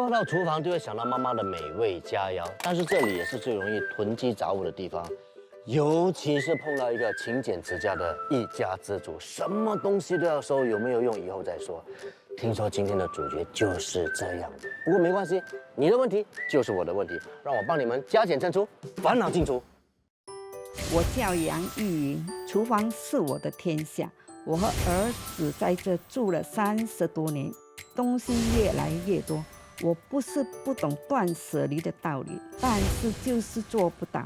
说到厨房，就会想到妈妈的美味佳肴，但是这里也是最容易囤积杂物的地方，尤其是碰到一个勤俭持家的一家之主，什么东西都要收，有没有用以后再说。听说今天的主角就是这样的，不过没关系，你的问题就是我的问题，让我帮你们加减乘除，烦恼尽除。我叫杨玉莹，厨房是我的天下。我和儿子在这住了30多年，东西越来越多。我不是不懂断舍离的道理，但是就是做不到。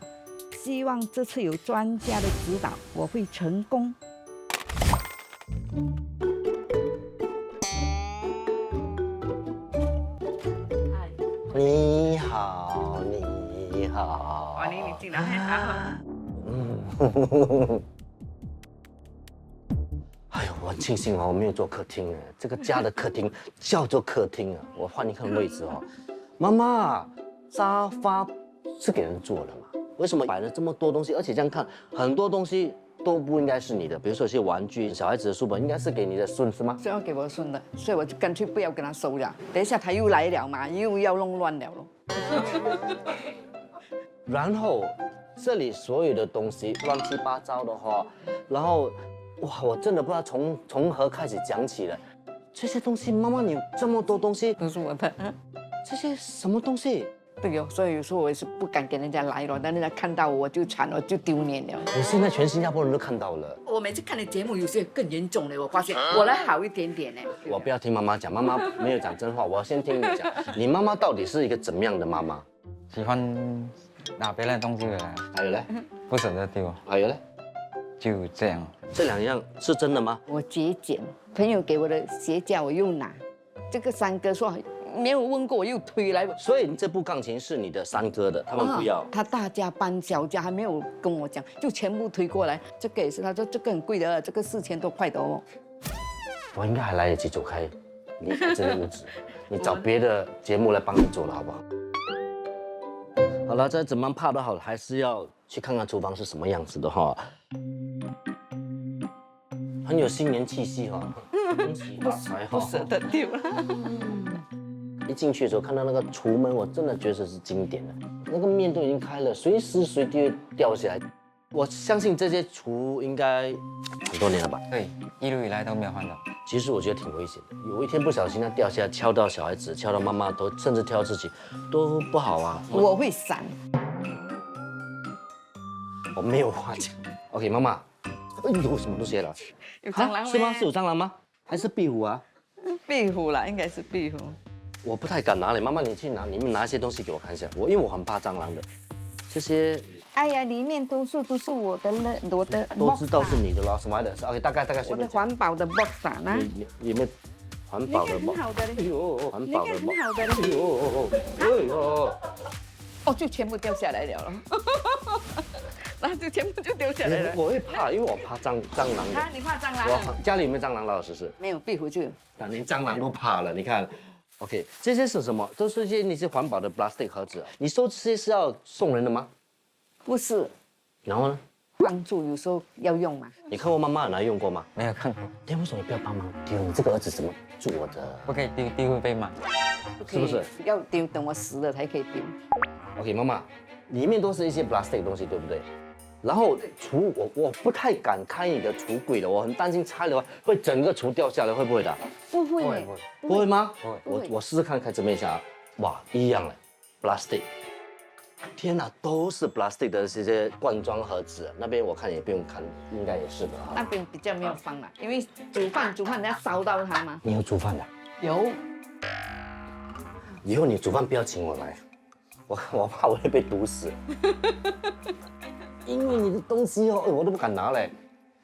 希望这次有专家的指导，我会成功。你好，你好。欢迎你进来。好。哎呦，我很庆幸哦，我没有坐客厅哎，这个家的客厅叫做客厅啊，我换一个位置哦。妈妈，沙发是给人坐的嘛？为什么摆了这么多东西？而且这样看，很多东西都不应该是你的，比如说一些玩具、小孩子的书本，应该是给你的孙子吗？是要给我孙的，所以我就干脆不要跟他收了。等一下他又来了嘛，又要弄乱了咯。然后这里所有的东西乱七八糟的话，然后哇，我真的不知道从何开始讲起了。这些东西，妈妈你有这么多东西，都是我的。这些什么东西？对哦，所以有时候我也是不敢给人家来了，但人家看到我就惨了，就丢脸了。你现在全新加坡人都看到了。我每次看的节目有些更严重了，我发现我来好一点点呢。我不要听妈妈讲，妈妈没有讲真话，我先听你讲。你妈妈到底是一个怎么样的妈妈？喜欢拿别人的东西回来，还有嘞？不舍得丢，还有嘞？就这样。这2样是真的吗？我节俭，朋友给我的鞋架我又拿，这个三哥说没有问过我又推来。所以这部钢琴是你的三哥的，他们不要。他大家搬小家还没有跟我讲，就全部推过来。这个也是，他说这个很贵的，这个4000多块的哦。我应该还来得及走开，离开这个屋子，你找别的节目来帮你做了，好不好？好了，再怎么怕都好，还是要去看看厨房是什么样子的哈。很有新年气息哈，恭喜发财哈，不舍得丢了。一进去的时候看到那个厨门，我真的觉得是经典的，那个面都已经开了，随时随地会掉下来。我相信这些厨应该很多年了吧？对，一路以来都没有换到。其实我觉得挺危险的，有一天不小心它掉下来，敲到小孩子，敲到妈妈，都甚至敲到自己，都不好啊。我会闪。我没有话讲。OK， 妈妈，哎呦，什么东西了？有蟑螂是吗？是有蟑螂吗？还是壁虎啊？壁虎啦，应该是壁虎。我不太敢拿嘞，妈妈你去拿，你们拿一些东西给我看一下。因为我很怕蟑螂的，这些哎呀，里面都是我的了，我的都知道是你的了，什么来的？OK， 大概随我的便讲。环保的 box 啊，那里面环保的很 box， 好的嘞，哎呦，环保的很 box，好的嘞。哎呦，哎呦，哦，就全部掉下来了，那就全部就掉下来了。我会怕，因为我怕蟑螂的。你怕蟑螂？我家里有没有蟑螂？老老实实。没有，壁虎就有。连蟑螂都怕了，你看。OK， 这些是什么？都是一些那些环保的 plastic 盒子。你收这些是要送人的吗？不是，然后呢？帮助有时候要用嘛。你看过妈妈拿来用过吗？没有看过，为什么你不要帮忙丢？你这个儿子怎么做的？不可以丢，丢会被骂。是不是？要丢，等我死了才可以丢。OK， 妈妈，里面都是一些 plastic 的东西，对不对？然后我不太敢开你的橱柜的，我很担心拆的话会整个橱掉下来，会不会的？不会，不会不会吗？不会我试试看，开这边一下啊，哇，一样嘞 ，plastic。天哪，都是 plastic 的这些罐装盒子，那边我看也不用看，应该也是的那哈。边比较没有放啦，因为煮饭人家烧到它嘛。你有煮饭的？有，以后你煮饭不要请我来，我怕我会被毒死。因为你的东西哦，我都不敢拿嘞。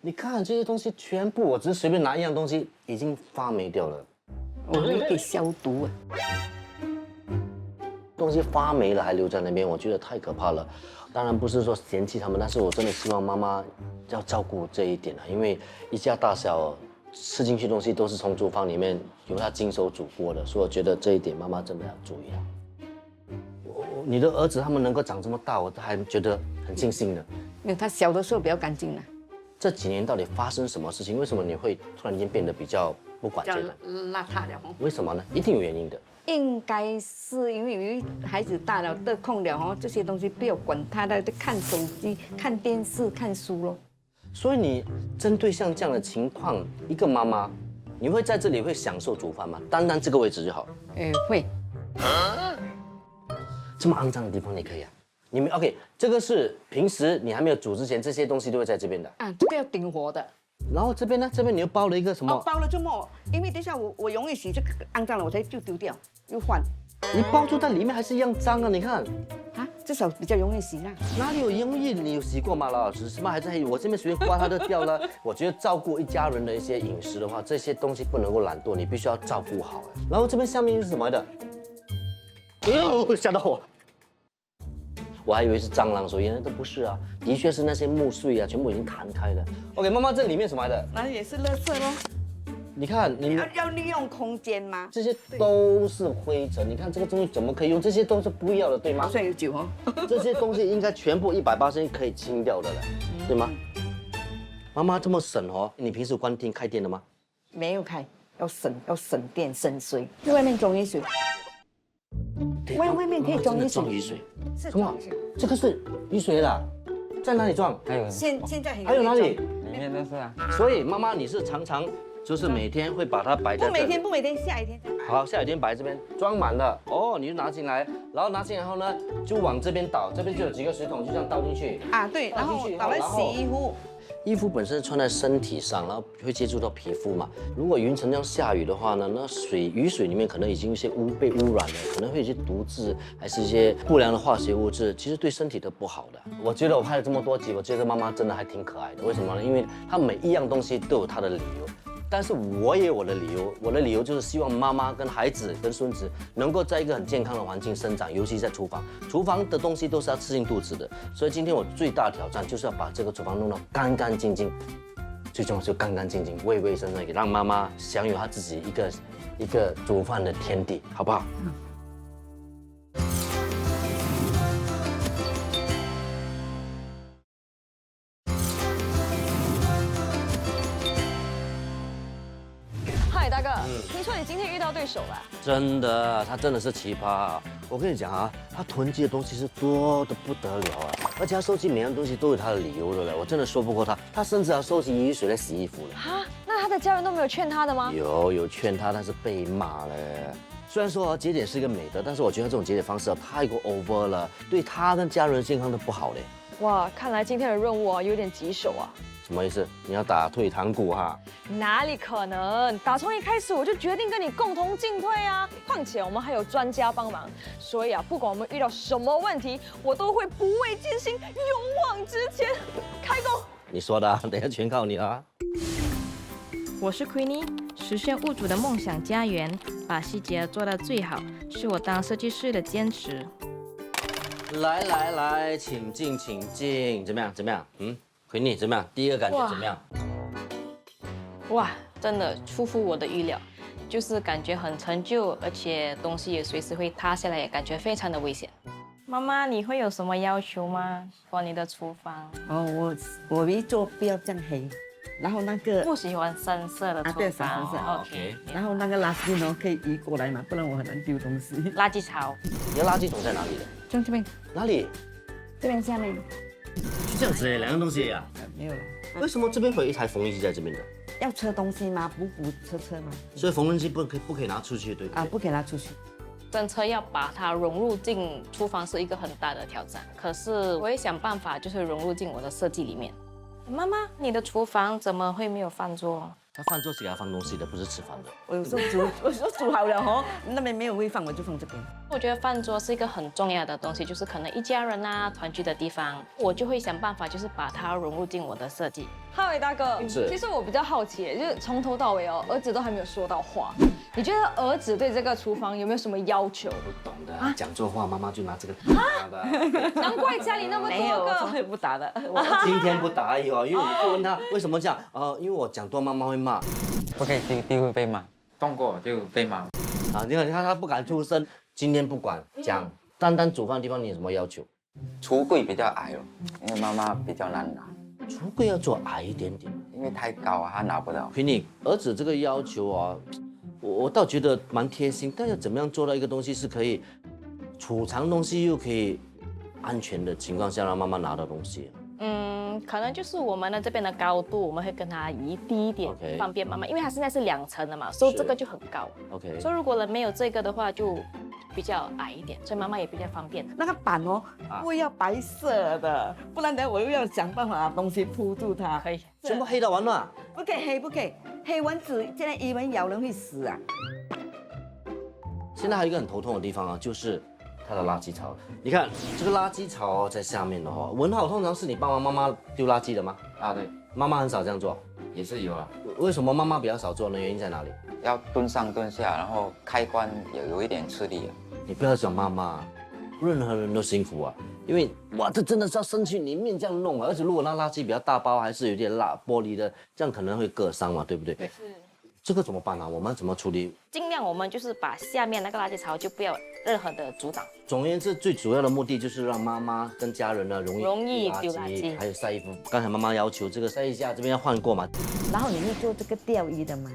你看这些东西全部，我只是随便拿一样东西，已经发霉掉了。我会给消毒啊。东西发霉了还留在那边，我觉得太可怕了。当然不是说嫌弃他们，但是我真的希望妈妈要照顾这一点啊，因为一家大小吃进去的东西都是从厨房里面由她亲手煮过的，所以我觉得这一点妈妈真的要注意啊。你的儿子他们能够长这么大，我都还觉得很庆幸的。没有，他小的时候比较干净啦，这几年到底发生什么事情？为什么你会突然间变得比较不管比较这个？邋遢了哦。为什么呢？一定有原因的。应该是因为孩子大了得空了哦，这些东西不要管他的，就看手机、看电视、看书咯。所以你针对像这样的情况，一个妈妈，你会在这里会享受煮饭吗？单单这个位置就好。会。这么肮脏的地方你可以啊？你们 OK？ 这个是平时你还没有煮之前，这些东西都会在这边的。啊，这个要顶活的。然后这边呢？这边你又包了一个什么？哦，包了就没，因为等下我容易洗，这个肮脏了我才就丢掉，又换。你包住在里面还是一样脏啊！你看，啊，至少比较容易洗啦。哪里有容易？你有洗过吗，老师？什么还是黑？我这边随便刮它就掉了。我觉得照顾一家人的一些饮食的话，这些东西不能够懒惰，你必须要照顾好。然后这边下面是什么的？哎呦，吓到我！我还以为是蟑螂，所以呢都不是啊，的确是那些木碎啊，全部已经弹开了。OK， 妈妈，这里面什么来的？那也是垃圾咯。你看，你要利用空间吗？这些都是灰尘，你看这个东西怎么可以用？这些都是不要的，对吗？好像有酒哦。这些东西应该全部180%可以清掉的了，对吗？妈妈这么省哦，你平时关电开电的吗？没有开，要省电省水。去外面装雨水。外面可以装雨水。装雨水。是什么？这个是雨水啦，在哪里装？还有现在还有哪里？里面都是啊。所以妈妈你是常常就是每天会把它摆在这里。不每天，下雨天。好，下雨天摆这边装满了哦，你就拿进来，然后拿进来后呢，就往这边倒，这边就有几个水桶，就这样倒进去。啊，对，然后倒来洗衣服。衣服本身穿在身体上，然后会接触到皮肤嘛。如果云层这样下雨的话呢，那雨水里面可能已经有一些被污染了，可能会有一些毒质，还是一些不良的化学物质，其实对身体都不好的。我觉得我拍了这么多集，我觉得妈妈真的还挺可爱的。为什么呢？因为她每一样东西都有她的理由。但是我也有我的理由，我的理由就是希望妈妈跟孩子跟孙子能够在一个很健康的环境生长，尤其在厨房，厨房的东西都是要吃进肚子的。所以今天我最大的挑战就是要把这个厨房弄得干干净净，最重要就干干净净、卫卫生生，让妈妈享有她自己一个煮饭的天地，好不好？嗨，大哥，听说你今天遇到对手了？真的，他真的是奇葩啊！我跟你讲啊，他囤积的东西是多得不得了啊，而且他收集每样东西都有他的理由的了，我真的说不过他。他甚至要收集雨水来洗衣服了。哈，那他的家人都没有劝他的吗？有劝他，但是被骂了。虽然说节俭是一个美德，但是我觉得这种节俭方式太过 over 了，对他跟家人的健康都不好嘞。哇，看来今天的任务啊有点棘手啊。什么意思？你要打退堂鼓哈？哪里可能？打从一开始我就决定跟你共同进退啊！况且我们还有专家帮忙，所以啊，不管我们遇到什么问题，我都会不畏艰辛，勇往直前。开工！你说的啊，等一下全靠你了啊。我是 Queenie， 实现物主的梦想家园，把细节做到最好，是我当设计师的坚持。来，请进，怎么样？回你怎么样？第一个感觉怎么样？哇，真的出乎我的预料，就是感觉很陈旧，而且东西也随时会塌下来，也感觉非常的危险。妈妈，你会有什么要求吗？关于你的厨房？哦，我一做不要这样黑，然后那个不喜欢深色的厨房。对，深色。OK。然后那个垃圾桶可以移过来嘛，不然我很难丢东西。垃圾槽。你的垃圾桶在哪里的？就这边，哪里？这边下面。就这样子两样东西呀？没有了。为什么这边会有一台缝纫机在这边的？要车东西吗？补车吗？所以缝纫机不可以拿出去，对不对？啊，不可以拿出去。真车要把它融入进厨房是一个很大的挑战，可是我会想办法，就是融入进我的设计里面。妈妈，你的厨房怎么会没有饭桌？他饭桌是给他放东西的，不是吃饭的。我有时候煮好了哦，那边没有位放，我就放这边。我觉得饭桌是一个很重要的东西，就是可能一家人啊团聚的地方，我就会想办法，就是把它融入进我的设计。嗨，大哥，是其实我比较好奇，就是从头到尾哦，儿子都还没有说到话。你觉得儿子对这个厨房有没有什么要求？不懂的，讲错话，妈妈就拿这个打他的。难怪家里那么没有，多我从个。来不打的。我今天不打而已哦，因为我就问他为什么这样，因为我讲多妈妈会骂。不可以丢会被骂，动过就被骂。啊，你看他不敢出声，今天不管讲，单单煮饭的地方你有什么要求？橱柜比较矮哦，因为妈妈比较难拿，橱柜要做矮一点点。因为太高啊，她拿不到。凭你儿子这个要求啊，我倒觉得蛮贴心，但要怎么样做到一个东西是可以储藏东西又可以安全的情况下让妈妈拿到东西？可能就是我们的这边的高度，我们会跟它移低一点 OK 方便妈妈，因为它现在是2层的嘛，所以这个就很高。 OK，所以如果人没有这个的话，就比较矮一点，所以妈妈也比较方便。那个板哦，不要白色的，不然等下我又要想办法把东西铺住它。可以，全部黑的完了。不可以黑，不可以黑蚊子，现在伊蚊咬人会死啊。现在还有一个很头痛的地方啊，就是它的垃圾槽。你看这个垃圾槽在下面的话，文浩通常是你爸爸妈妈丢垃圾的吗？啊，对，妈妈很少这样做。也是有啊，为什么妈妈比较少做呢？原因在哪里？要蹲上蹲下，然后开关也有一点吃力啊。你不要讲妈妈，任何人都辛苦啊。因为哇，这真的是要伸去里面这样弄啊，而且如果那垃圾比较大包，还是有点玻璃的，这样可能会割伤嘛，对不对？对。这个怎么办啊？我们怎么处理？尽量我们就是把下面那个垃圾槽就不要任何的阻挡。总而言之，最主要的目的就是让妈妈跟家人呢容易丢垃圾，还有晒衣服。刚才妈妈要求这个晒一下，这边要换过嘛。然后你会做这个钓鱼的吗？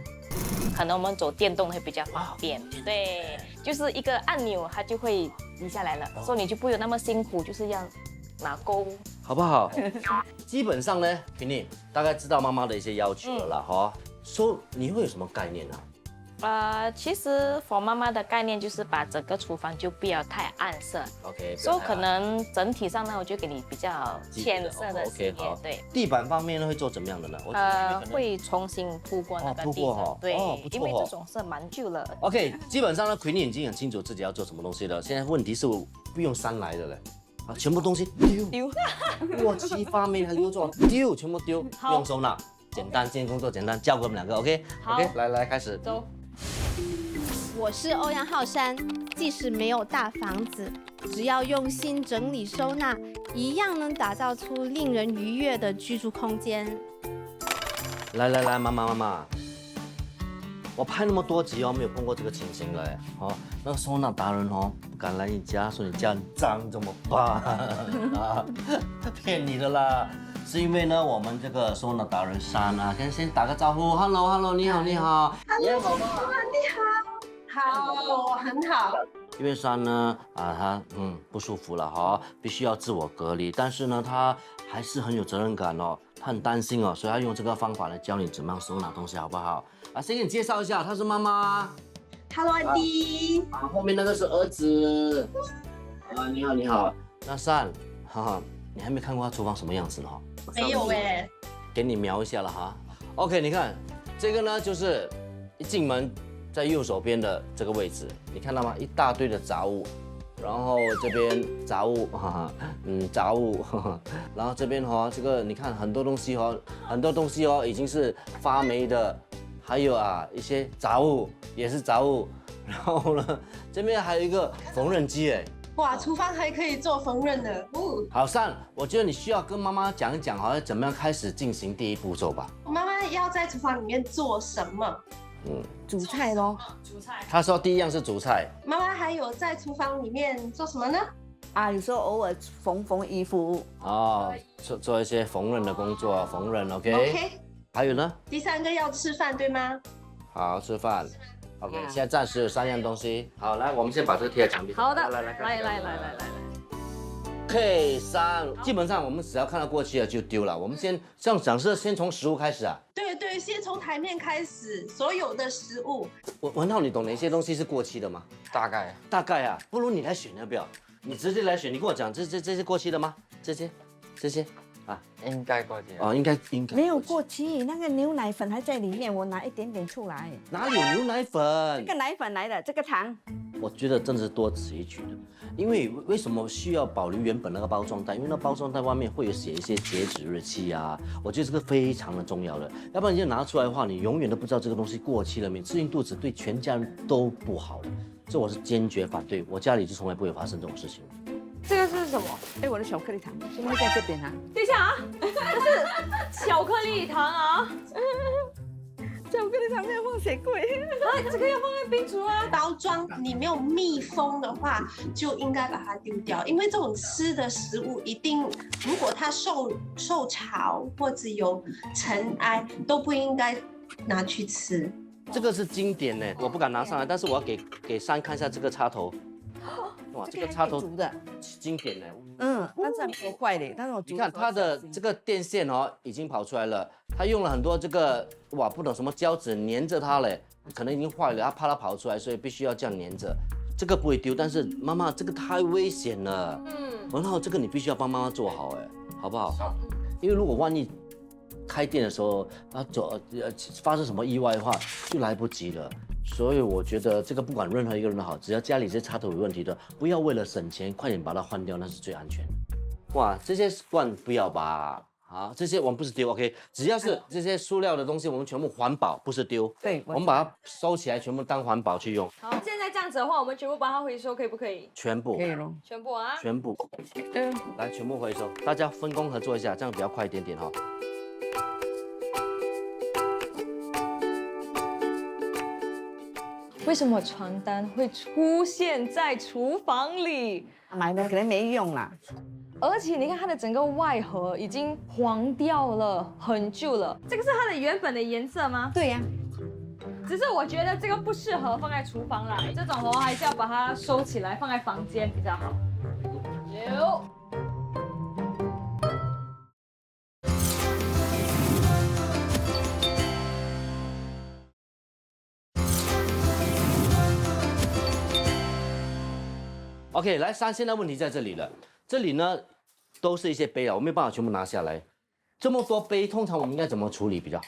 可能我们走电动会比较方便。对，就是一个按钮，它就会移下来了，所以你就不会有那么辛苦，就是要拿钩，好不好？基本上呢，平宁大概知道妈妈的一些要求了啦，哈。说你会有什么概念啊？其实for妈妈的概念就是把整个厨房就不要太暗色 ，OK， 所以可能整体上呢，我就给你比较浅色的系列，对。地板方面呢会做怎么样的呢？会重新铺过那个地板，对，因为这种是蛮旧了。OK， 基本上呢，Queenie已经很清楚自己要做什么东西了。现在问题是我不用删来的嘞，啊，全部东西丢，过期发霉还留着丢，全部丢，不用收纳。简单，今天工作简单，交给我们2个 ，OK？ OK， 来开始。走。我是欧阳浩山，即使没有大房子，只要用心整理收纳，一样能打造出令人愉悦的居住空间。来，妈，我拍那么多集哦，没有碰过这个情形了哎。哦，那个收纳达人哦，不敢来你家，说你家很脏怎么办？啊，骗你的啦。是因为呢，我们这个收纳达人珊啊，先打个招呼 ，Hello， 你好。Hello， 你好，我很好。因为珊呢，她不舒服了哈，必须要自我隔离，但是呢，她还是很有责任感哦，她很担心哦，所以她用这个方法来教你怎么样收纳东西，好不好？啊，先给你介绍一下，她是妈妈。Hello， 安迪。后面那个是儿子。啊，你好。那珊，你还没看过她厨房什么样子呢？没有哎，给你描一下了哈。OK， 你看这个呢，就是一进门在右手边的这个位置，你看到吗？一大堆的杂物，然后这边杂物，杂物，然后这边这个你看很多东西已经是发霉的，还有一些杂物也是杂物，然后呢这边还有一个缝纫机哎。哇，厨房还可以做缝纫的。好，珊，我觉得你需要跟妈妈讲一讲，好像怎么样开始进行第一步骤吧。妈妈要在厨房里面做什么？煮菜咯。他说第一样是煮菜。妈妈还有在厨房里面做什么呢？有时候偶尔缝衣服。哦，做一些缝纫的工作，缝纫 OK。还有呢？第3个要吃饭，对吗？好，吃饭。OK， 现在暂时有3样东西。好，来，我们先把这个贴在墙壁上。好的，来。OK， 3，基本上我们只要看到过期了就丢了。我们先先从食物开始啊。对，先从台面开始，所有的食物。文浩，你懂哪些东西是过期的吗？大概啊，不如你来选要不要？你直接来选，你跟我讲，这是过期的吗？这些啊，应该过期哦，应该没有过期，那个牛奶粉还在里面，我拿一点点出来。哪里有牛奶粉？这个奶粉来的，这个糖。我觉得真的是多此一举的，因为为什么需要保留原本那个包装袋？因为那包装袋外面会有写一些截止日期啊，我觉得这个非常的重要的，要不然你就拿出来的话，你永远都不知道这个东西过期了没，吃进肚子对全家人都不好的，这我是坚决反对，我家里就从来不会发生这种事情。这个是什么？我的巧克力糖是不是在这边啊？等一下啊，这是巧克力糖啊。巧克力糖没有放雪柜，这个要放在冰橱啊。包装你没有密封的话，就应该把它丢掉，因为这种吃的食物一定，如果它受潮或者有尘埃，都不应该拿去吃。这个是经典呢，我不敢拿上来，但是我要给珊看一下这个插头。哇，这个插头煮的，经典呢。但是还没坏的，但是我你看它的这个电线哦，已经跑出来了。它用了很多这个哇，不懂什么胶纸粘着它嘞，可能已经坏了，它怕它跑出来，所以必须要这样粘着。这个不会丢，但是妈妈这个太危险了。然后这个你必须要帮妈妈做好哎，好不好？因为如果万一开店的时候发生什么意外的话，就来不及了。所以我觉得这个不管任何一个人都好，只要家里这插头有问题的，不要为了省钱快点把它换掉，那是最安全的。哇，这些罐不要吧？好，这些我们不是丢 ，OK， 只要是这些塑料的东西，我们全部环保，不是丢。对，我们把它收起来，全部当环保去用。好，现在这样子的话，我们全部把它回收，可以不可以？全部可以咯。全部啊？全部，来全部回收，大家分工合作一下，这样比较快一点点哈。为什么传单会出现在厨房里？买的可能没用啦。而且你看它的整个外盒已经黄掉了，很旧了。这个是它的原本的颜色吗？对呀、只是我觉得这个不适合放在厨房啦，这种哦还是要把它收起来，放在房间比较好。有。OK， 来，现在问题在这里了。这里呢，都是一些杯啊，我没有办法全部拿下来。这么多杯，通常我们应该怎么处理比较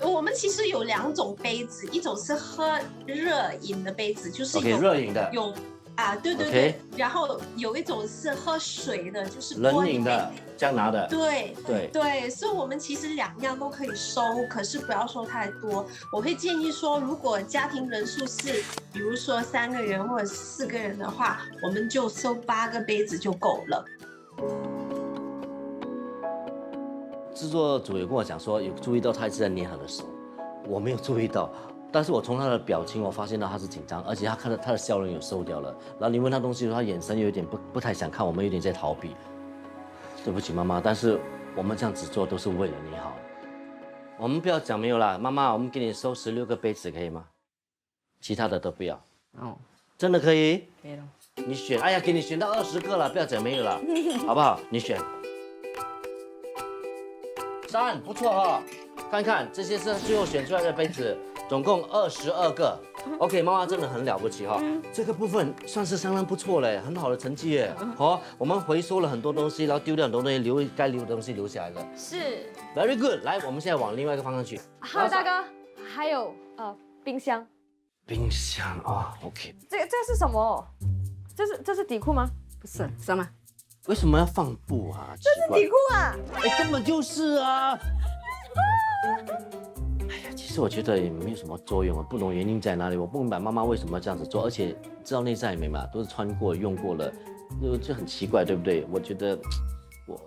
好？我们其实有2种杯子，一种是喝热饮的杯子，就是有热饮的，有啊，对对对。然后有一种是喝水的，就是冷饮的，这样拿的。对对对，所以我们其实2样都可以收，可是不要收太多。我会建议说，如果家庭人数是，比如说3个人或者4个人的话，我们就收8个杯子就够了。制作组有跟我讲说，有注意到他一直在捏他的手，我没有注意到，但是我从他的表情我发现到他是紧张，而且他看到他的笑容有收掉了。然后你问他东西的时候，他眼神有点不太想看我们，有点在逃避。对不起妈妈，但是我们这样子做都是为了你好。我们不要讲没有啦，妈妈，我们给你收16个杯子可以吗？其他的都不要。哦，真的可以？可以了。你选，哎呀，给你选到20个了，不要讲没有了，好不好？你选。3，不错哈、看看这些是最后选出来的杯子，总共22个。OK， 妈妈真的很了不起哈、这个部分算是相当不错嘞，很好的成绩耶。好、我们回收了很多东西，然后丢掉很多东西，该留的东西留下来了。是。Very good， 来，我们现在往另外一个方向去。还有大哥，还有冰箱。冰箱啊、OK。这是什么？这是底裤吗？不是，是吗？为什么要放布啊？这是底裤啊！哎，根本就是啊！哎呀，其实我觉得也没有什么作用啊，不懂原因在哪里，我不明白妈妈为什么要这样子做，而且知道内在里面嘛，都是穿过用过了，就很奇怪，对不对？我觉得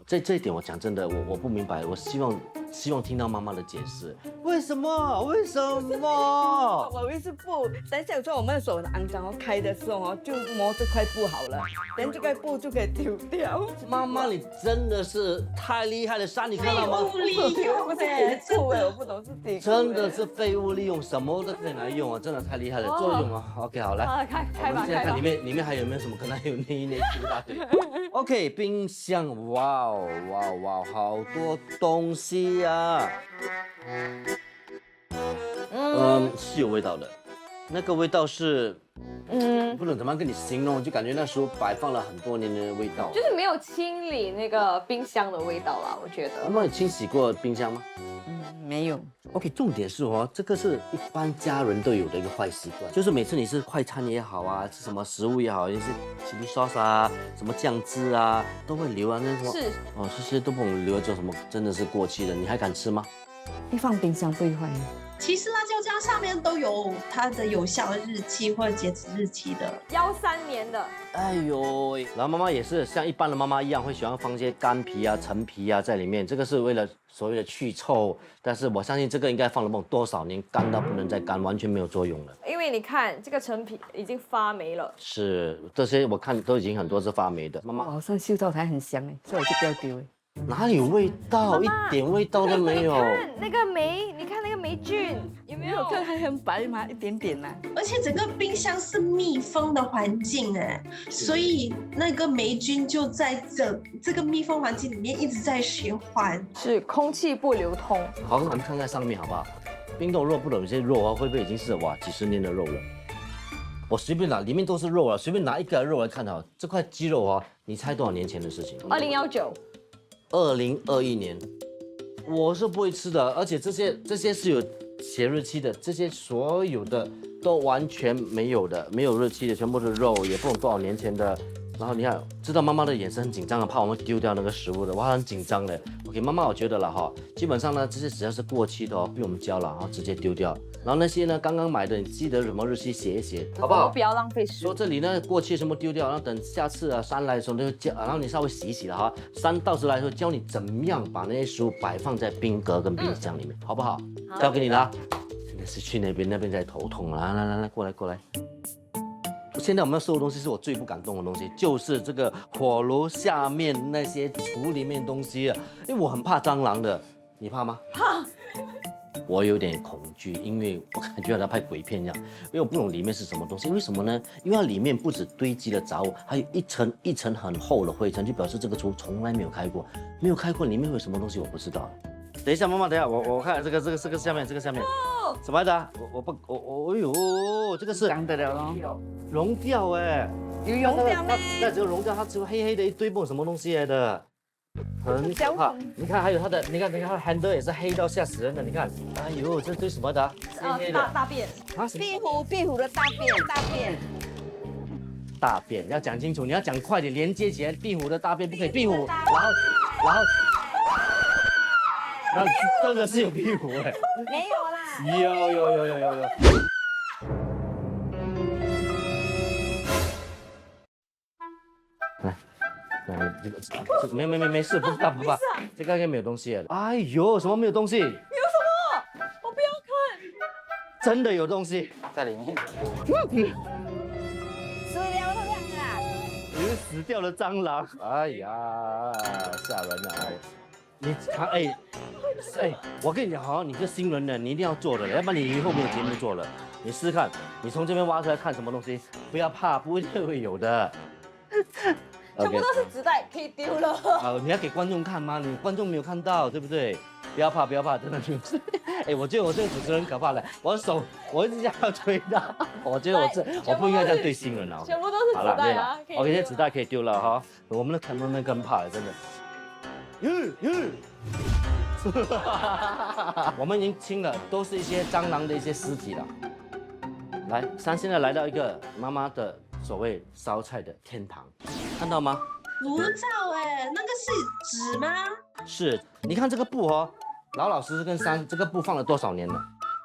这一点我讲真的，我不明白，我希望听到妈妈的解释，为什么？为什么？我以为是布，等一下有时候我们的手很肮脏哦，开的时候哦就摸这块布好了，等这块布就可以丢掉。妈妈，你真的是太厉害了，珊，你看到吗？废物利用不是底裤哎，我不懂是底裤。真的是废物利用，什么都可以拿来用啊，真的太厉害了，作用啊。OK， 好来，开吧，我们现在看里面还有没有什么？可能还有内衣、内裤一大堆。OK， 冰箱，哇哦，好多东西呀。是有味道的，那个味道是，不能怎么样跟你形容，就感觉那时候摆放了很多年的味道。就是没有清理那个冰箱的味道啦，我觉得。妈妈有清洗过冰箱吗？没有。OK， 重点是哦，这个是一般家人都有的一个坏习惯，就是每次你是快餐也好啊，吃什么食物也好，也是 chili sauce 啊，什么酱汁啊，都会留啊，那什么是哦，这些都不能留，叫什么真的是过期的，你还敢吃吗？一放冰箱不会坏。其实辣椒酱上面都有它的有效的日期或者截止日期的。13年的。哎呦喂！然后妈妈也是像一般的妈妈一样，会喜欢放一些干皮啊、陈皮啊在里面，这个是为了所谓的去臭。但是我相信这个应该放了不多少年，干到不能再干，完全没有作用了。因为你看这个陈皮已经发霉了。是，这些我看都已经很多是发霉的。妈妈，好像嗅到还很香哎，所以我就不要丢哎。哪里有味道？一点味道都没有。你看那个霉，你看那个霉菌有没没有看还很白嘛，一点点啦。而且整个冰箱是密封的环境哎，所以那个霉菌就在这个密封环境里面一直在循环。是空气不流通。好，我们看看上面好不好？冰冻肉不懂有些肉啊，会不会已经是几十年的肉了？我随便拿，里面都是肉啊，随便拿一个肉来看好，这块鸡肉啊，你猜多少年前的事情2019。2021年，我是不会吃的，而且这些是有写日期的，这些所有的都完全没有的，没有日期的，全部是肉，也不懂多少年前的。然后你看，知道妈妈的眼神很紧张啊，怕我们丢掉那个食物的，我还很紧张的。OK， 妈妈，我觉得了哈，基本上呢，这些只要是过期的被我们交了，然后直接丢掉。然后那些呢，刚刚买的，你记得什么日期写一写，好不好？不要浪费食物。说这里呢过期什么丢掉，然后等下次山来的时候就教，然后你稍微洗一洗了哈。山到时来的时候教你怎么样把那些食物摆放在冰格跟冰箱里面，好不好？交给你了。真的是去那边在头痛了，来，过来。现在我们要收的东西是我最不敢动的东西，就是这个火炉下面那些橱里面的东西啊，因为我很怕蟑螂的，你怕吗？怕。我有点恐惧，因为我感觉好像拍鬼片一样，因为我不懂里面是什么东西。为什么呢？因为它里面不止堆积了杂物，还有一层一层很厚的灰尘，就表示这个橱从来没有开过，里面会有什么东西我不知道。等一下，妈妈，等一下，我看这个下面，什么的？哎呦，这个是干得了咯，溶掉哎，有溶掉咩？那只有溶掉，它只有黑黑的一堆，不懂什么东西来的，很可怕。你看还有它的，你看它的 handle 也是黑到吓死人的，你看，哎呦，这堆什么的？黑黑的大便。啊？什么？壁虎的大便。大便要讲清楚，你要讲快点，连接起来。壁虎的大便不可以，壁虎，然后真的是有壁虎哎，没有啦。有。来，这个没事，不怕，这个应该没有东西了。哎呦，什么没有东西？有什么？我不要看。真的有东西在里面。死了的啦！有死掉的蟑螂。哎呀，吓人了！你看，我跟你讲哈，你这新人呢，你一定要做的，要不然你以后没有节目做了。你试试看，你从这边挖出来看什么东西，不要怕，不一定会有的。全部都是纸袋，可以丢了。你要给观众看吗？你观众没有看到，对不对？不要怕，真的没事。我觉得我这个主持人可怕了，我的手我一直这样推他，我觉得我不应该这样对新人啊。全部都是纸袋啊。OK， 这些纸袋可以丢了哈。我们的看门更怕了，真的。我们已经清了，都是一些蟑螂的一些尸体了。来，现在来到一个妈妈的所谓烧菜的天堂，看到吗？炉灶那个是纸吗？是，你看这个布哦，老实跟这个布放了多少年了？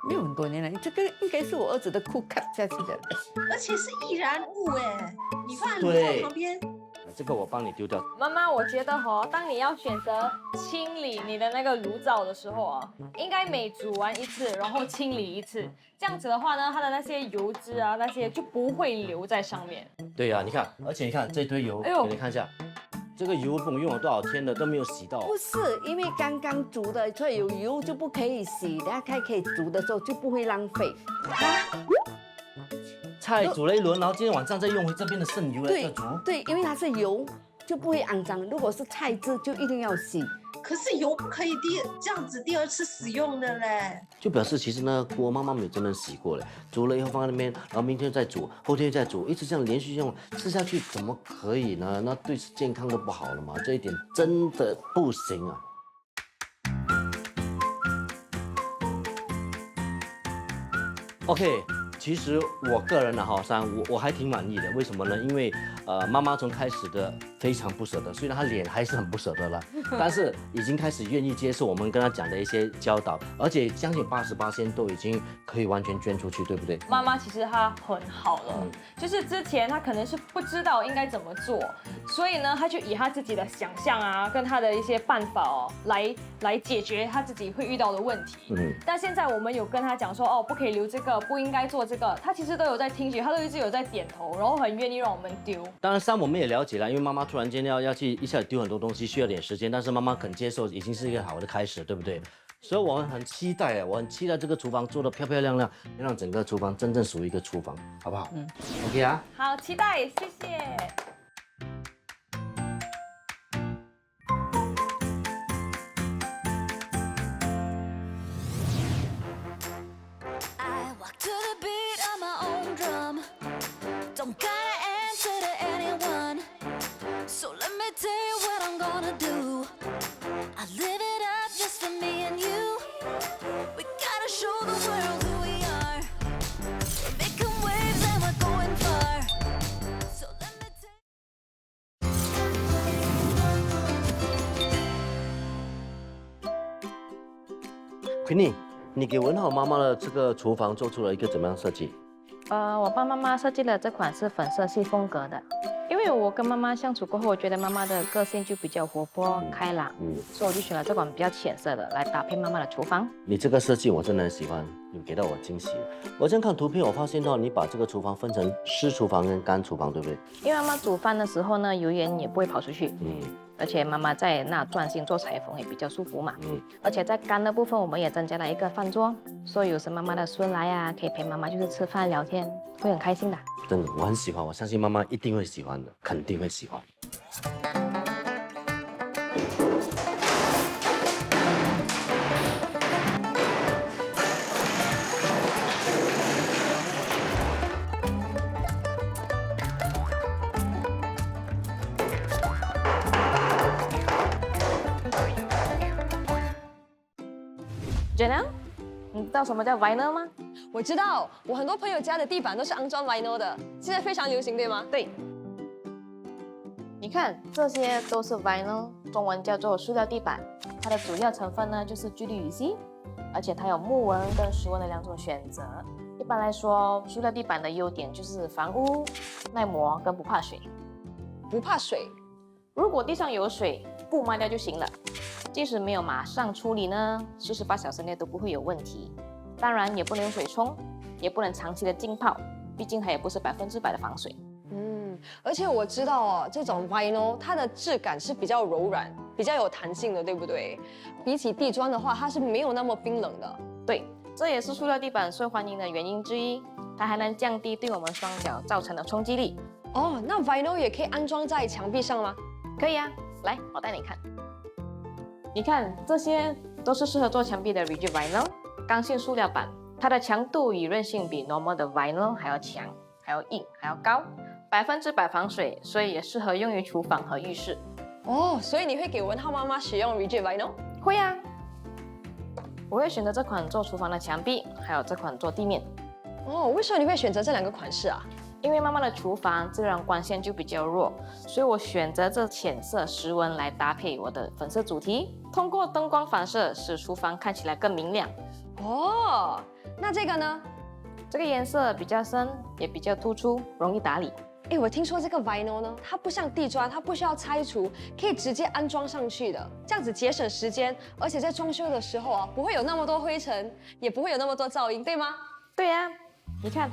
没有很多年了，这个应该是我儿子的裤 cut 下去的，而且是易燃物你放在炉灶旁边。这个我帮你丢掉。妈妈，我觉得当你要选择清理你的那个炉灶的时候啊，应该每煮完一次，然后清理一次，这样子的话呢，它的那些油脂啊那些就不会留在上面。对呀，你看，而且你看这堆油，给你看一下，这个油不懂用了多少天了都没有洗到。不是，因为刚刚煮的，所以有油就不可以洗，大家可以煮的时候就不会浪费。菜煮了一轮，然后今天晚上再用回这边的剩油来煮。对，因为它是油，就不会肮脏。如果是菜汁，就一定要洗。可是油不可以这样子第二次使用的嘞。就表示其实那锅妈妈没有真正洗过嘞，煮了以后放在那边，然后明天再煮，后天再煮，一直这样连续用吃下去，怎么可以呢？那对健康都不好了嘛，这一点真的不行啊。OK。其实我个人呢，我还挺满意的。为什么呢？因为妈妈从开始的非常不舍得，虽然她脸还是很不舍得了，但是已经开始愿意接受我们跟她讲的一些教导，而且将近88%都已经可以完全捐出去，对不对？妈妈其实她很好了，就是之前她可能是不知道应该怎么做，所以呢，她就以她自己的想象啊，跟她的一些办法来解决她自己会遇到的问题。但现在我们有跟她讲说，不可以留这个，不应该做这个，她其实都有在听取，她都一直有在点头，然后很愿意让我们丢。当然我们也了解了，因为妈妈突然间要去一下丢很多东西，需要点时间，但是妈妈肯接受，已经是一个好的开始，对不对？所以我们很期待啊，我很期待这个厨房做得漂漂亮亮，让整个厨房真正属于一个厨房，好不好？OK 啊。好，期待，谢谢。I walk to the beat of my own drum. Don't gotta answer to anyone. So let me tell you what I'm gonna do. I live it up just for me and you. We gotta show the world who we are. We're making waves and we're going far. So let me tell Queenie，你给文浩妈妈的这个厨房做出了一个怎么样设计？我帮妈妈设计了这款是粉色系风格的，因为我跟妈妈相处过后，我觉得妈妈的个性就比较活泼开朗，所以我就选了这款比较浅色的来搭配妈妈的厨房。你这个设计我真的很喜欢，有给到我惊喜。我这样看图片，我发现到你把这个厨房分成湿厨房跟干厨房，对不对？因为妈妈煮饭的时候呢，油烟也不会跑出去，而且妈妈在那专心做裁缝也比较舒服嘛，而且在干的部分我们也增加了一个饭桌，所以有时妈妈的孙来啊，可以陪妈妈就是吃饭聊天，会很开心的。真的，我很喜欢，我相信妈妈一定会喜欢的，肯定会喜欢。Jenna， 你知道什么叫 vinyl 吗？我知道，我很多朋友家的地板都是安装 vinyl 的，现在非常流行，对吗？对。你看，这些都是 vinyl， 中文叫做塑料地板。它的主要成分呢就是聚氯乙烯，而且它有木纹跟石纹的两种选择。一般来说，塑料地板的优点就是防污、耐磨跟不怕水。不怕水，如果地上有水，布抹掉就行了。即使没有马上处理呢，48小时内都不会有问题。当然也不能用水冲，也不能长期的浸泡，毕竟它也不是100%的防水。而且我知道哦，这种 vinyl 它的质感是比较柔软、比较有弹性的，对不对？比起地砖的话，它是没有那么冰冷的。对，这也是塑料地板受欢迎的原因之一。它还能降低对我们双脚造成的冲击力。哦，那 vinyl 也可以安装在墙壁上吗？可以啊，来，我带你看。你看，这些都是适合做墙壁的 rigid vinyl 刚性塑料板，它的强度与韧性比 normal 的 vinyl 还要强，还要硬，还要高，100%防水，所以也适合用于厨房和浴室。哦，所以你会给文浩妈妈使用 rigid vinyl？会啊，我会选择这款做厨房的墙壁，还有这款做地面。哦，为什么你会选择这两个款式啊？因为妈妈的厨房自然光线就比较弱，所以我选择这浅色石纹来搭配我的粉色主题，通过灯光反射使厨房看起来更明亮。哦，那这个呢？这个颜色比较深，也比较突出，容易打理。哎，我听说这个 vinyl 呢，它不像地砖，它不需要拆除，可以直接安装上去的，这样子节省时间，而且在装修的时候啊，不会有那么多灰尘，也不会有那么多噪音，对吗？对呀，你看，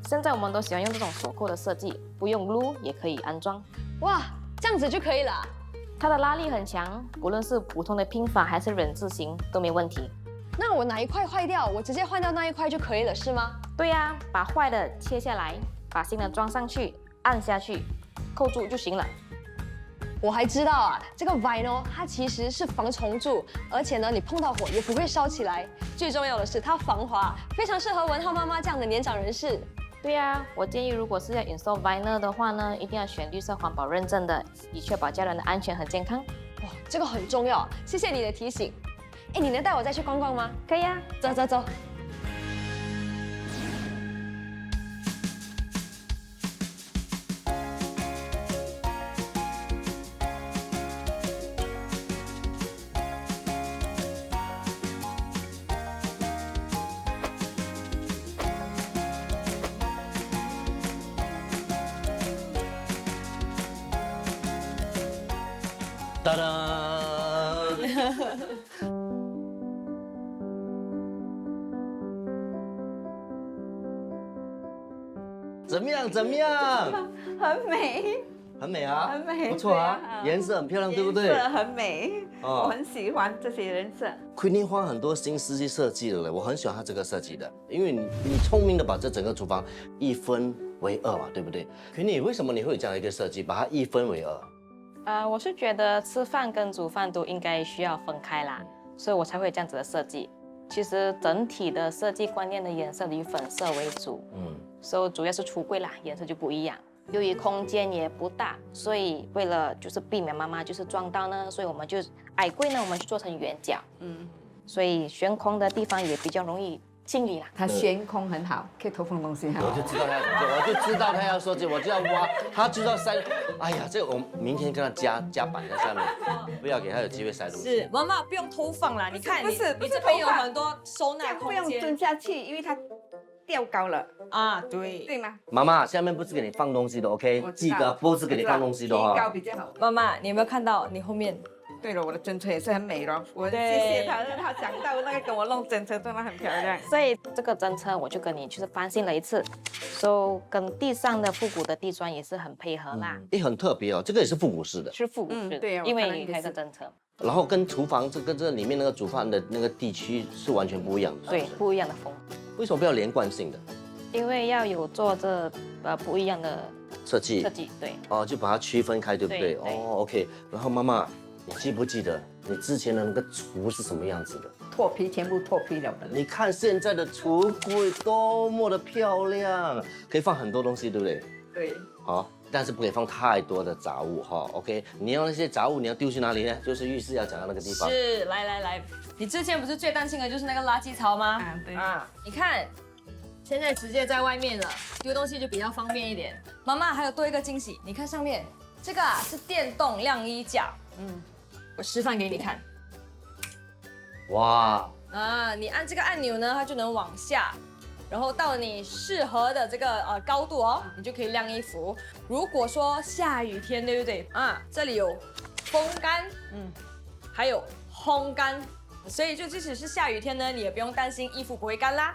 现在我们都喜欢用这种锁扣的设计，不用撸也可以安装。哇，这样子就可以了。它的拉力很强，不论是普通的拼法还是人字形都没问题。那我哪一块坏掉，我直接换掉那一块就可以了，是吗？对呀，把坏的切下来，把新的装上去，按下去，扣住就行了。我还知道啊，这个 vinyl 它其实是防虫蛀，而且呢，你碰到火也不会烧起来。最重要的是它防滑，非常适合文浩妈妈这样的年长人士。对呀，我建议如果是要 install vinyl 的话呢，一定要选绿色环保认证的，以确保家人的安全和健康。哇，这个很重要，谢谢你的提醒。哎，你能带我再去逛逛吗？可以啊，走走走。哒哒。怎么样？怎么样？很美。很美啊，很美不错啊，对啊颜色很漂亮，对不对？颜色很美，哦我很喜欢这些颜色。 Queenie 花很多心思去设计的嘞，我很喜欢她这个设计的，因为你聪明的把这整个厨房一分为二嘛，对不对？Queenie 为什么你会有这样一个设计，把它一分为二？我是觉得吃饭跟煮饭都应该需要分开啦，所以我才会这样子的设计。其实整体的设计观念的颜色以粉色为主，所以主要是橱柜啦，颜色就不一样。由于空间也不大，所以为了就是避免妈妈就是撞到呢，所以我们就矮柜呢，我们就做成圆角，所以悬空的地方也比较容易清理啦。它悬空很好，可以投放东西哈。我就知道他要怎么做，我就知道他要设计，我就要挖，他就要塞。哎呀，这个我明天跟他加板在下面，不要给他有机会塞东西。是妈妈不用偷放啦，你看不是你这边有很多收纳不用空间蹲下去，因为它掉高了，啊，对。对吗？妈妈，下面不是给你放东西的，OK？我知道记得不是给你放东西的提高哈。比较好。妈妈，你有没有看到你后面？对了，我的针车也是很美咯，我谢对谢他，让他想到那个跟我弄针车，真的很漂亮。所以这个针车我就跟你就是翻新了一次，跟地上的复古的地砖也是很配合啦，也很特别哦，这个也是复古式的，是复古式的，对啊我因为你看到那个是开个针车，然后跟厨房跟这里面那个煮饭的那个地区是完全不一样的。对是不是不一样的风，为什么不要连贯性的因为要有做这不一样的设计设？计，对。哦，就把它区分开，对不对？对对哦，OK。然后妈妈，你记不记得你之前的那个厨是什么样子的？脱皮全部脱皮了的。你看现在的橱柜多么的漂亮，可以放很多东西，对不对？对，好，但是不可以放太多的杂物哈。OK，你要那些杂物你要丢去哪里呢？就是浴室要讲到那个地方。是，来，你之前不是最担心的就是那个垃圾槽吗？对你看，现在直接在外面了，丢东西就比较方便一点。妈妈还有多一个惊喜，你看上面这个是电动晾衣架，我示范给你看。哇，你按这个按钮呢，它就能往下，然后到你适合的这个高度哦，你就可以晾衣服。如果说下雨天，对不对？这里有风干，还有烘干，所以就即使是下雨天呢，你也不用担心衣服不会干啦。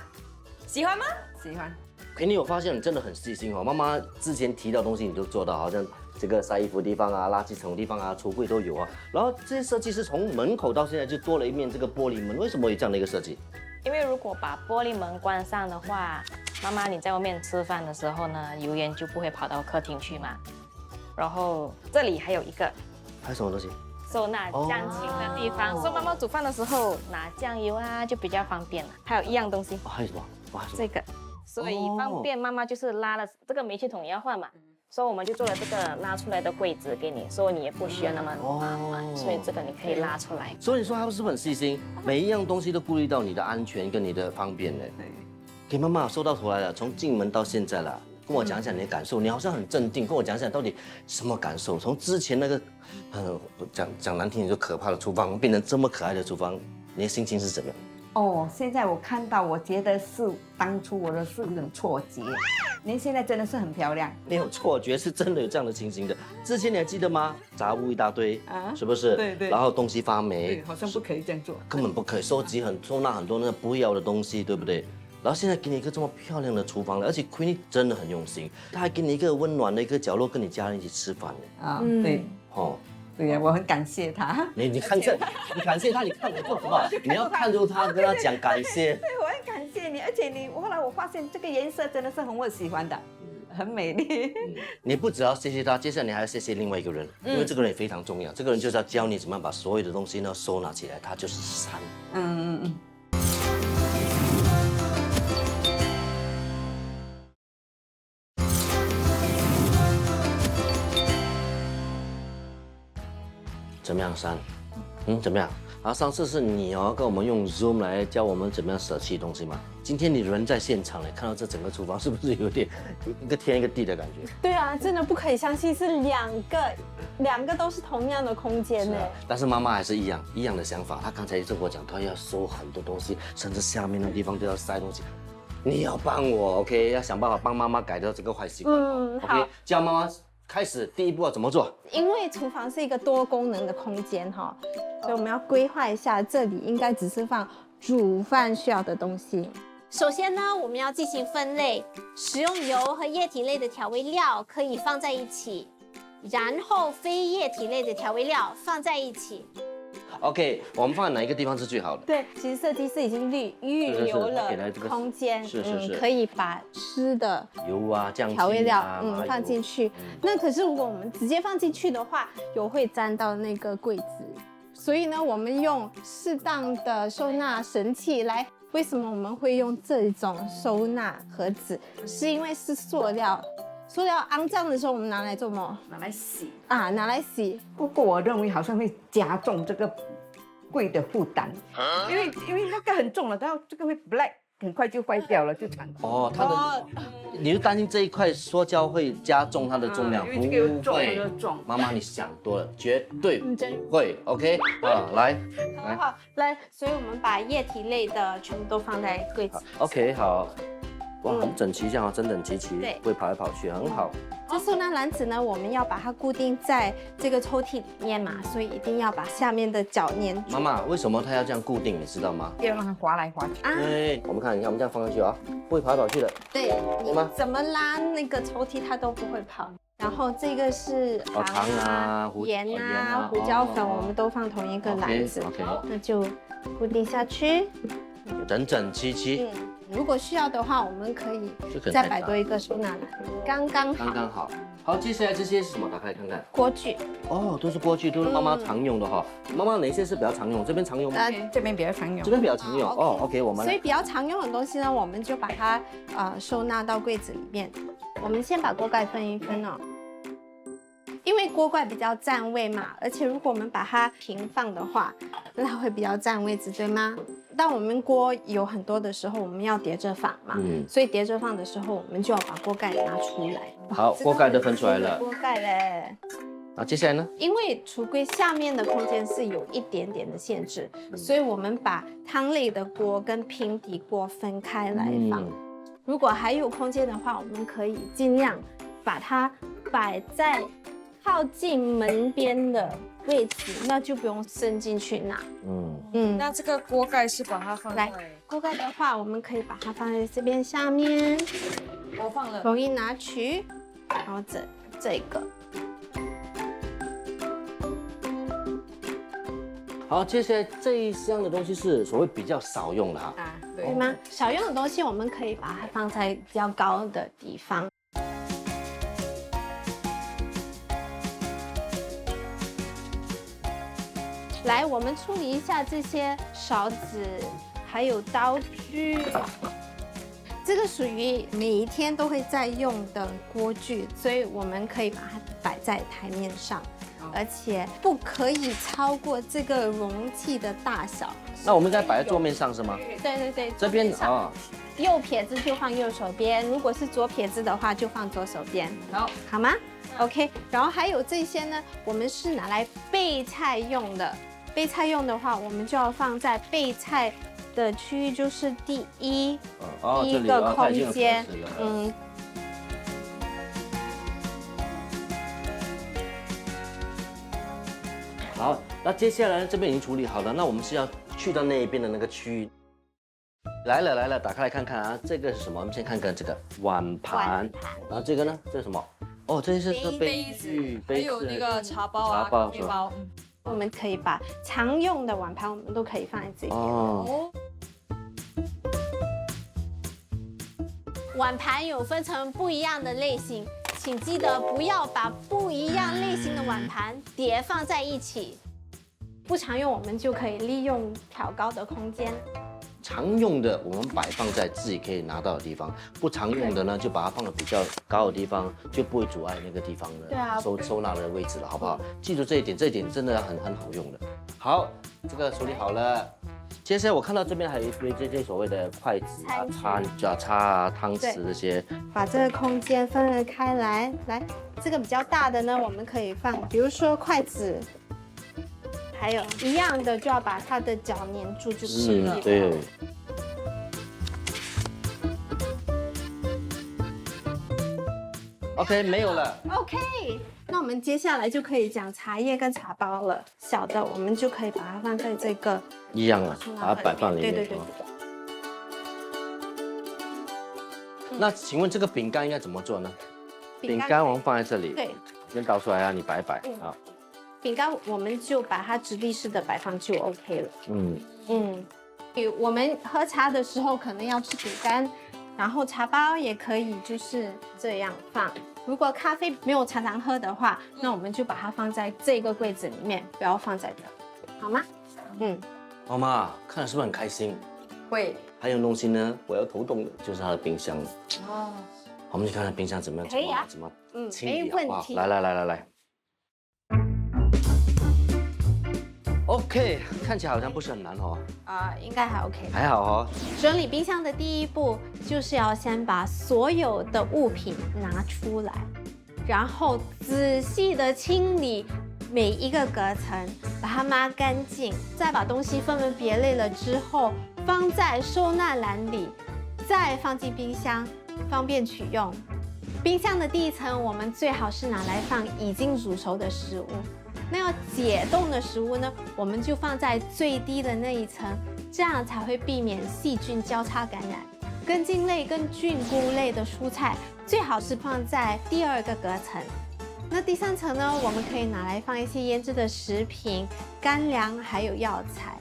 喜欢吗？喜欢。Queenie，我发现你真的很细心哦。妈妈之前提到的东西你都做到，好像这个晒衣服的地方啊、垃圾桶的地方啊、橱柜都有啊。然后这些设计是从门口到现在就多了一面这个玻璃门，为什么有这样的一个设计？因为如果把玻璃门关上的话，妈妈你在外面吃饭的时候呢，油烟就不会跑到客厅去嘛。然后这里还有一个还有什么东西？收纳酱青的地方，所以妈妈煮饭的时候拿酱油啊就比较方便了。还有一样东西，还有什么？哇，还有什么？这个，所以方便妈妈就是拉了这个煤气桶也要换嘛，所以我们就做了这个拉出来的柜子给你，所以你也不需要那么麻烦，所以这个你可以拉出来。所以你说他是不是很细心？每一样东西都顾虑到你的安全跟你的方便呢。给妈妈收到头来了，从进门到现在了，跟我讲讲你的感受。你好像很镇定，跟我讲讲到底什么感受？从之前那个，讲难听点就可怕的厨房，变成这么可爱的厨房，你的心情是怎么样？哦，现在我看到，我觉得是当初我的是一种错觉。您现在真的是很漂亮，没有错觉，是真的有这样的情形的。之前你还记得吗？杂物一大堆，是不是？对对然后东西发霉，好像不可以这样做。根本不可以收纳很多那个不要的东西，对不对？然后现在给你一个这么漂亮的厨房了，而且 Queenie 真的很用心，她还给你一个温暖的一个角落，跟你家人一起吃饭呢。对，哦，对呀，我很感谢他。你看这，你感谢他，你看我做什么？你要看着他，跟他讲感谢。对，我很感谢你，而且后来我发现这个颜色真的是很我喜欢的，很美丽。你不只要谢谢他，接下来你还要谢谢另外一个人，因为这个人也非常重要。这个人就是要教你怎么样把所有的东西呢收纳起来，他就是山。怎么样，珊？怎么样？啊，上次是你跟我们用 Zoom 来教我们怎么样舍弃东西嘛。今天你人在现场，看到这整个厨房，是不是有点一个天一个地的感觉？对啊，真的不可以相信是两个都是同样的空间呢。但是妈妈还是一样的想法。她刚才就跟我讲，她要收很多东西，甚至下面的地方都要塞东西。你要帮我 ，OK？ 要想办法帮妈妈改掉这个坏习惯。好。OK， 教妈妈开始第一步要怎么做？因为厨房是一个多功能的空间哈，所以我们要规划一下，这里应该只是放煮饭需要的东西。首先呢，我们要进行分类，食用油和液体类的调味料可以放在一起，然后非液体类的调味料放在一起。 OK， 我们放在哪一个地方是最好的？对，其实设计师已经预留了给了这个空间，是可以把吃的油啊、酱调味料还有放进去。那可是如果我们直接放进去的话，油会沾到那个柜子，所以呢，我们用适当的收纳神器来。为什么我们会用这种收纳盒子？是因为是塑料。 塑料肮脏的时候，我们拿来做什么？拿来洗。啊，拿来洗。不过我认为好像会加重这个柜的负担，因为那个很重了，然后这个会 black 很快就坏掉了，就惨。哦，它的，你是担心这一块塑胶会加重它的重量？因为这个不会，重。妈妈你想多了，绝对不会。OK， 啊，来，好，来，所以我们把液体类的全部都放在柜子。 OK， 好。 哇，很整齐，这样整整齐齐，对，不会跑来跑去，很好。这收纳篮子呢，我们要把它固定在这个抽屉里面嘛，所以一定要把下面的角粘住。妈妈，为什么它要这样固定？你知道吗？要让它滑来滑去。啊，对，我们看，你看，我们这样放上去啊，不会跑来跑去的。对，你吗怎么拉那个抽屉它都不会跑。然后这个是糖啊、盐啊、胡椒粉，我们都放同一个篮子。OK， 那就固定下去，整整齐齐。如果需要的话，我们可以再摆多一个收纳篮，刚刚好。刚刚好。好，接下来这些是什么？打开来看看。锅具。哦，都是锅具，都是妈妈常用的哈。妈妈哪些是比较常用？这边常用吗？这边比较常用。这边比较常用。哦 ，OK， 我们。所以比较常用的东西呢，我们就把它收纳到柜子里面。我们先把锅盖分一分哦。 因为锅盖比较占位嘛，而且如果我们把它平放的话，那会比较占位置，对吗？当我们锅有很多的时候，我们要叠着放嘛，所以叠着放的时候，我们就要把锅盖拿出来。好，锅盖都分出来了。锅盖嘞。那接下来呢？因为橱柜下面的空间是有一点点的限制，所以我们把汤类的锅跟平底锅分开来放。如果还有空间的话，我们可以尽量把它摆在 靠近门边的位置，那就不用伸进去拿。那这个锅盖是把它放在锅盖的话，我们可以把它放在这边下面，我放了，容易拿取。然后这个，好，接下来这一项的东西是所谓比较少用的哈。对吗？少用的东西我们可以把它放在比较高的地方。 来，我们处理一下这些勺子，还有刀具。这个属于每一天都会在用的锅具，所以我们可以把它摆在台面上，而且不可以超过这个容器的大小。那我们应该摆在桌面上是吗？对对对，这边啊，右撇子就放右手边，如果是左撇子的话就放左手边。好吗 ？OK， 然后还有这些呢，我们是拿来备菜用的。 备菜用的话，我们就要放在备菜的区域，就是第一个空间。好，那接下来这边已经处理好了，那我们是要去到那一边的那个区域。来了，打开来看看啊，这个是什么？我们先看看这个碗盘，然后这个呢，这是什么？哦，这是杯具，还有那个茶包啊，咖啡包。 我们可以把常用的碗盘，我们都可以放在这边。哦。碗盘有分成不一样的类型，请记得不要把不一样类型的碗盘叠放在一起。不常用，我们就可以利用挑高的空间。 常用的我们摆放在自己可以拿到的地方，不常用的呢就把它放到比较高的地方，就不会阻碍那个地方的收纳的位置了，好不好？记住这一点，这一点真的很好用的。好，这个处理好了。接下来我看到这边还有一堆这些所谓的筷子啊、叉啊、汤匙这些，把这个空间分了开来。来，这个比较大的呢，我们可以放，比如说筷子。 还有一样的，就要把它的角粘住就可以了。对。OK， 没有了。OK， 那我们接下来就可以讲茶叶跟茶包了。小的我们就可以把它放在这个一样啊，把它摆放里面。对。那请问这个饼干应该怎么做呢？饼干我们放在这里。对。先倒出来啊，你摆摆啊。饼干我们就把它直立式的摆放就 OK 了。我们喝茶的时候可能要吃饼干，然后茶包也可以就是这样放。如果咖啡没有常常喝的话，那我们就把它放在这个柜子里面，不要放在这，好吗？妈妈看了是不是很开心？会。还有东西呢，我要头痛的就是它的冰箱。哦。我们去看看冰箱怎么样，可以啊怎么清理没好不好问题来。OK， 看起来好像不是很难哦。应该还 OK。还好哦。整理冰箱的第一步就是要先把所有的物品拿出来，然后仔细的清理每一个隔层，把它抹干净，再把东西分门别类了之后，放在收纳篮里，再放进冰箱，方便取用。冰箱的第一层，我们最好是拿来放已经煮熟的食物。那要解冻的食物呢，我们就放在最低的那一层，这样才会避免细菌交叉感染。根茎类跟菌菇类的蔬菜，最好是放在第2个隔层。那第3层呢，我们可以拿来放一些腌制的食品、干粮还有药材。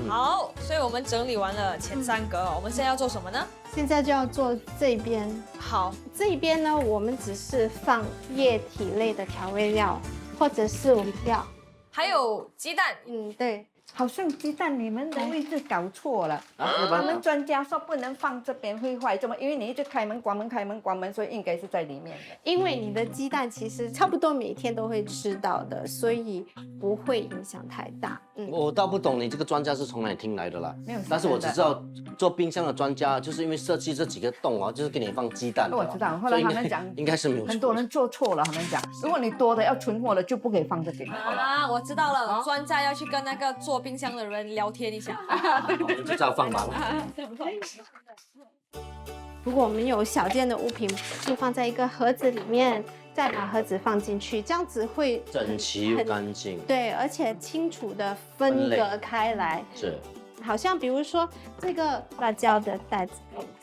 好，所以我们整理完了前3格，我们现在要做什么呢？现在就要做这边。好，这边呢，我们只是放液体类的调味料，或者是我们料，还有鸡蛋。对。好像鸡蛋你们的位置搞错了，我们专家说不能放这边会坏，怎么？因为你一直开门关门开门关门，所以应该是在里面的。因为你的鸡蛋其实差不多每天都会吃到的，所以不会影响太大。我倒不懂你这个专家是从哪里听来的啦。没有，但是我只知道做冰箱的专家就是因为设计这几个洞哦，就是给你放鸡蛋的。我知道，后来他们讲应该是没有错。很多人做错了，他们讲，如果你多的要存货了，就不可以放这边。我知道了，专家要去跟那个做冰箱的人聊天一下。就这样放吧。如果我们有小件的物品，就放在一个盒子里面，再把盒子放进去，这样子会整齐又干净。对，而且清楚的分隔开来。是。好像比如说这个辣椒的袋子，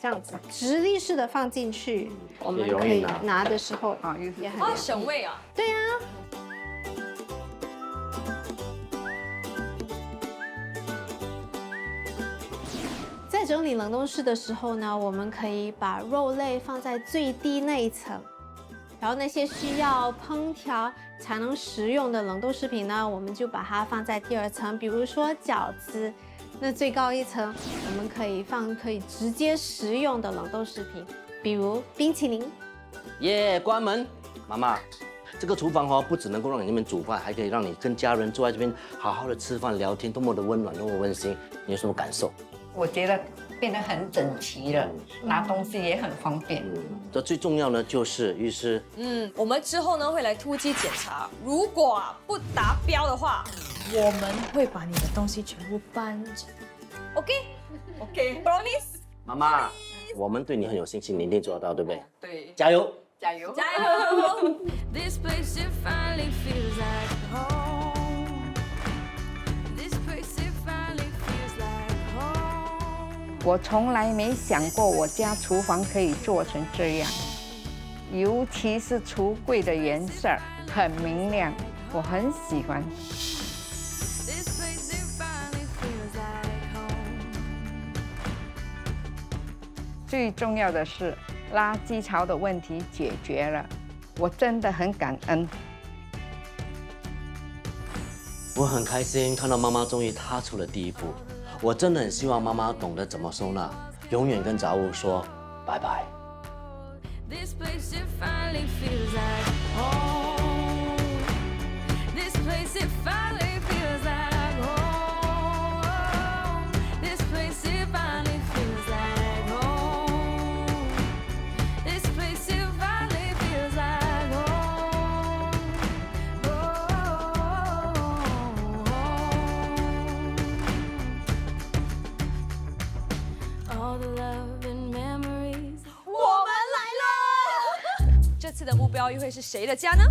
这样子直立式的放进去，我们可以拿的时候也很省位啊。对呀。在整理冷冻室的时候呢，我们可以把肉类放在最低那一层，然后那些需要烹调才能食用的冷冻食品呢，我们就把它放在第2层，比如说饺子。那最高一层，我们可以放可以直接食用的冷冻食品，比如冰淇淋。关门，妈妈。这个厨房哦，不只能够让你那边煮饭，还可以让你跟家人坐在这边好好的吃饭聊天，多么的温暖，多么温馨。你有什么感受？我觉得变得很整齐了，拿东西也很方便。这最重要呢，就是医师。我们之后呢会来突击检查，如果不达标的话，我们会把你的东西全部搬走。OK，Promise。妈妈，我们对你很有信心，你一定做得到，对不对？对，加油！加油！加油！ This place it finally feels like home. This place it finally feels like home. 我从来没想过我家厨房可以做成这样，尤其是橱柜的颜色很明亮，我很喜欢。This place it finally feels like home. 最重要的是，垃圾槽的问题解决了，我真的很感恩。我很开心看到妈妈终于踏出了第一步，我真的很希望妈妈懂得怎么收纳，永远跟杂物说拜拜。This place it finally feels like home. This place it finally feels like home. This place it finally feels like home. This place it finally feels like home. All the love and memories. 我们来了！这次的目标又会是谁的家呢？